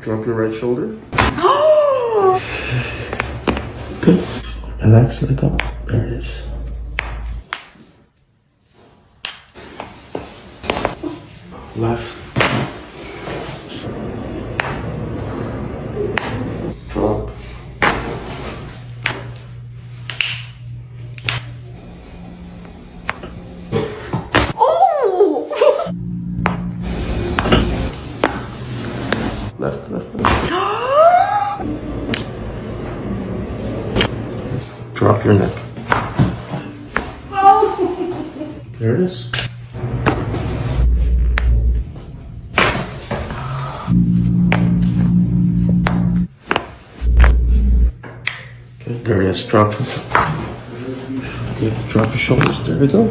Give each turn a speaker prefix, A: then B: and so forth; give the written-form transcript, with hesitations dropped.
A: Drop your right shoulder. Good. Relax, let it go. There it is. Left. Drop. Left, left, left. Drop your neck. There it is. Okay, there it is. Drop. Okay, drop your shoulders. There we go.